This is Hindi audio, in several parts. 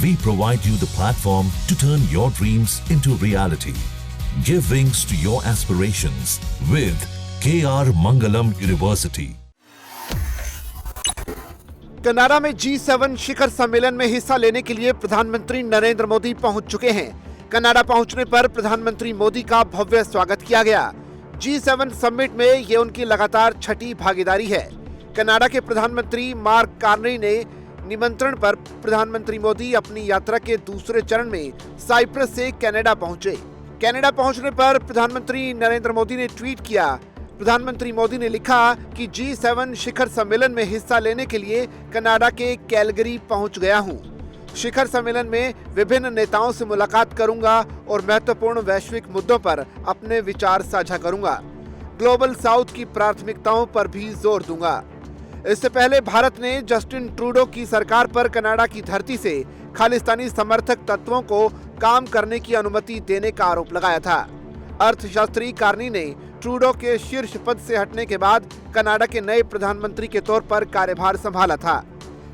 We provide you the platform to turn your dreams into reality. Give wings to your aspirations with KR Mangalam University. Canada में G7 शिखर सम्मेलन में हिस्सा लेने के लिए प्रधानमंत्री नरेंद्र मोदी पहुंच चुके हैं। कनाडा पहुंचने पर प्रधानमंत्री मोदी का भव्य स्वागत किया गया। G7 समिट में ये उनकी लगातार छठी भागीदारी है। कनाडा के प्रधानमंत्री मार्क कार्नी ने निमंत्रण पर प्रधानमंत्री मोदी अपनी यात्रा के दूसरे चरण में साइप्रस से कनाडा पहुंचे। कनाडा पहुंचने पर प्रधानमंत्री नरेंद्र मोदी ने ट्वीट किया। प्रधानमंत्री मोदी ने लिखा कि G7 शिखर सम्मेलन में हिस्सा लेने के लिए कनाडा के कैलगरी पहुंच गया हूं। शिखर सम्मेलन में विभिन्न नेताओं से मुलाकात करूंगा और महत्वपूर्ण वैश्विक मुद्दों पर अपने विचार साझा करूंगा। ग्लोबल साउथ की प्राथमिकताओं पर भी जोर दूंगा। इससे पहले भारत ने जस्टिन ट्रूडो की सरकार पर कनाडा की धरती से खालिस्तानी समर्थक तत्वों को काम करने की अनुमति देने का आरोप लगाया था। अर्थशास्त्री कार्नी ने ट्रूडो के शीर्ष पद से हटने के बाद कनाडा के नए प्रधानमंत्री के तौर पर कार्यभार संभाला था।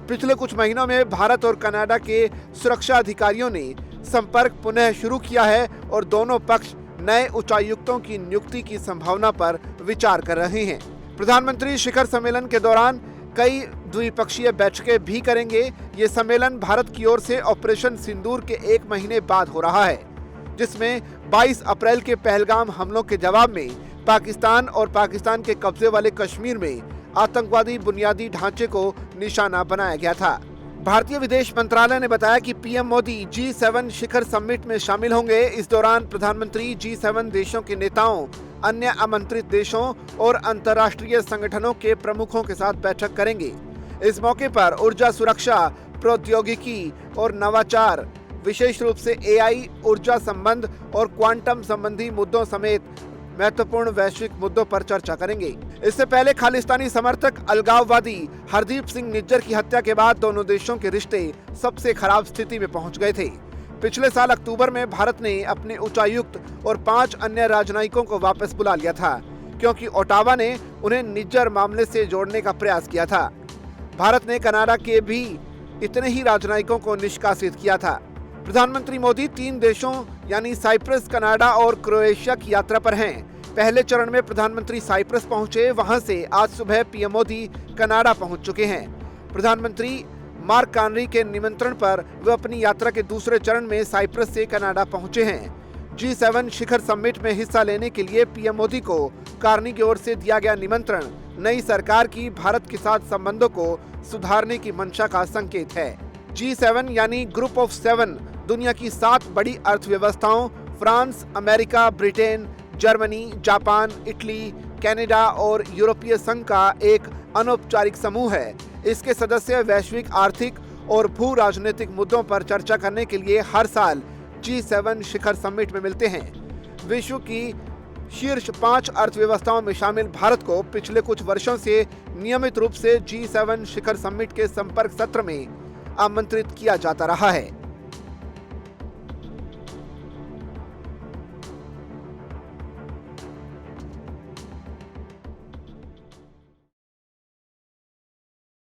पिछले कुछ महीनों में भारत और कनाडा के सुरक्षा अधिकारियों ने संपर्क पुनः शुरू किया है और दोनों पक्ष नए उच्चायुक्तों की नियुक्ति की संभावना पर विचार कर रहे हैं। प्रधानमंत्री शिखर सम्मेलन के दौरान कई द्विपक्षीय बैठकें भी करेंगे। ये सम्मेलन भारत की ओर से ऑपरेशन सिंदूर के 1 महीने बाद हो रहा है, जिसमें 22 अप्रैल के पहलगाम हमलों के जवाब में पाकिस्तान और पाकिस्तान के कब्जे वाले कश्मीर में आतंकवादी बुनियादी ढांचे को निशाना बनाया गया था। भारतीय विदेश मंत्रालय ने बताया कि पीएम मोदी G7 शिखर समिट में शामिल होंगे। इस दौरान प्रधानमंत्री G7 देशों के नेताओं, अन्य आमंत्रित देशों और अंतर्राष्ट्रीय संगठनों के प्रमुखों के साथ बैठक करेंगे। इस मौके पर ऊर्जा सुरक्षा, प्रौद्योगिकी और नवाचार, विशेष रूप से AI, ऊर्जा संबंध और क्वांटम संबंधी मुद्दों समेत महत्वपूर्ण वैश्विक मुद्दों पर चर्चा करेंगे। इससे पहले खालिस्तानी समर्थक अलगाववादी हरदीप सिंह निज्जर की हत्या के बाद दोनों देशों के रिश्ते सबसे खराब स्थिति में पहुंच गए थे। पिछले साल अक्टूबर में भारत ने अपने उच्चायुक्त और 5 अन्य राजनयिकों को वापस बुला लिया था, क्योंकि ओटावा ने उन्हें निज्जर मामले से जोड़ने का प्रयास किया था। भारत ने कनाडा के भी इतने ही राजनयिकों को निष्कासित किया था। प्रधानमंत्री मोदी 3 देशों यानी साइप्रस, कनाडा और क्रोएशिया की यात्रा पर हैं। पहले चरण में प्रधानमंत्री साइप्रस पहुंचे, वहां से आज सुबह पीएम मोदी कनाडा पहुंच चुके हैं। प्रधानमंत्री मार्क कार्नी के निमंत्रण पर वे अपनी यात्रा के दूसरे चरण में साइप्रस से कनाडा पहुंचे हैं। G7 शिखर समिट में हिस्सा लेने के लिए पीएम मोदी को कार्नी की ओर से दिया गया निमंत्रण नई सरकार की भारत के साथ संबंधों को सुधारने की मंशा का संकेत है। G7 यानी ग्रुप ऑफ 7 दुनिया की 7 बड़ी अर्थव्यवस्थाओं France, America, Britain, Germany, Japan, Italy, Canada और यूरोपीय संघ का एक अनौपचारिक समूह है। इसके सदस्य वैश्विक आर्थिक और भू राजनीतिक मुद्दों पर चर्चा करने के लिए हर साल G7 शिखर समिट में मिलते हैं। विश्व की शीर्ष 5 अर्थव्यवस्थाओं में शामिल भारत को पिछले कुछ वर्षों से नियमित रूप से G7 शिखर समिट के संपर्क सत्र में आमंत्रित किया जाता रहा है।